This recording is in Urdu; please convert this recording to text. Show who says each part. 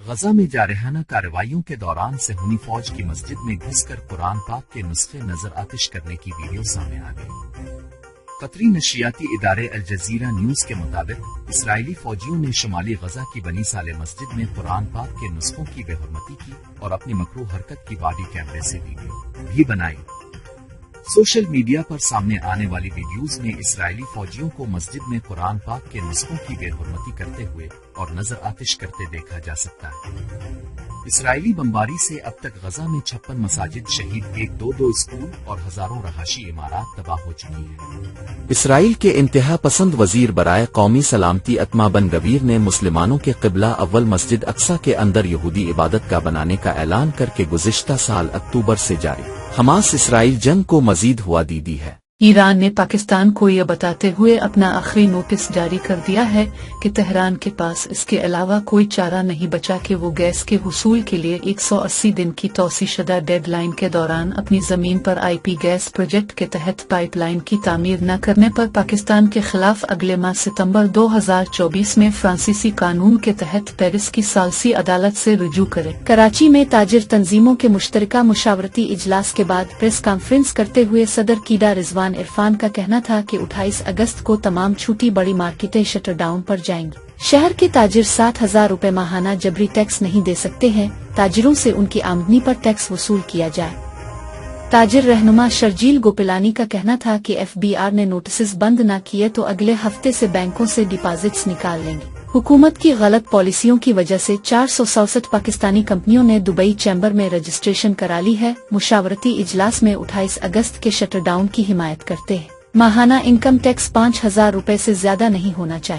Speaker 1: غزہ میں جارحانہ کارروائیوں کے دوران صہیونی فوج کی مسجد میں گھس کر قرآن پاک کے نسخے نظر آتش کرنے کی ویڈیو سامنے آ گئی۔ قطری نشریاتی ادارے الجزیرہ نیوز کے مطابق اسرائیلی فوجیوں نے شمالی غزہ کی بنی صالح مسجد میں قرآن پاک کے نسخوں کی بے حرمتی کی اور اپنی مکروہ حرکت کی باڈی کیمرے سے ویڈیو بھی بنائی۔ سوشل میڈیا پر سامنے آنے والی ویڈیوز میں اسرائیلی فوجیوں کو مسجد میں قرآن پاک کے نسخوں کی بے حرمتی کرتے ہوئے اور نظر آتش کرتے دیکھا جا سکتا ہے۔ اسرائیلی بمباری سے اب تک غزہ میں 56 مساجد شہید، 122 اسکول اور ہزاروں رہائشی عمارات تباہ ہو چکی ہیں۔
Speaker 2: اسرائیل کے انتہا پسند وزیر برائے قومی سلامتی اتما بن گویر نے مسلمانوں کے قبلہ اول مسجد اقصی کے اندر یہودی عبادت گاہ بنانے کا اعلان کر کے گزشتہ سال اکتوبر سے جاری حماس اسرائیل جنگ کو مزید ہوا دی ہے۔
Speaker 3: ایران نے پاکستان کو یہ بتاتے ہوئے اپنا آخری نوٹس جاری کر دیا ہے کہ تہران کے پاس اس کے علاوہ کوئی چارہ نہیں بچا کہ وہ گیس کے حصول کے لیے 180 دن کی توسیع شدہ ڈیڈ لائن کے دوران اپنی زمین پر آئی پی گیس پروجیکٹ کے تحت پائپ لائن کی تعمیر نہ کرنے پر پاکستان کے خلاف اگلے ماہ ستمبر 2024 میں فرانسیسی قانون کے تحت پیرس کی ثالثی عدالت سے رجوع کرے۔ کراچی میں تاجر تنظیموں کے مشترکہ مشاورتی اجلاس کے بعد پریس کانفرنس کرتے ہوئے صدر کیڈا رضوان عرفان کا کہنا تھا کہ 28 اگست کو تمام چھوٹی بڑی مارکیٹیں شٹر ڈاؤن پر جائیں گی۔ شہر کے تاجر 60,000 روپے ماہانہ جبری ٹیکس نہیں دے سکتے ہیں، تاجروں سے ان کی آمدنی پر ٹیکس وصول کیا جائے۔ تاجر رہنما شرجیل گوپلانی کا کہنا تھا کہ ایف بی آر نے نوٹسز بند نہ کیے تو اگلے ہفتے سے بینکوں سے ڈپازٹس نکال لیں گے۔ حکومت کی غلط پالیسیوں کی وجہ سے 467 پاکستانی کمپنیوں نے دبئی چیمبر میں رجسٹریشن کرا لی ہے۔ مشاورتی اجلاس میں 28 اگست کے شٹر ڈاؤن کی حمایت کرتے ہیں۔ ماہانہ انکم ٹیکس 5,000 روپے سے زیادہ نہیں ہونا چاہیے۔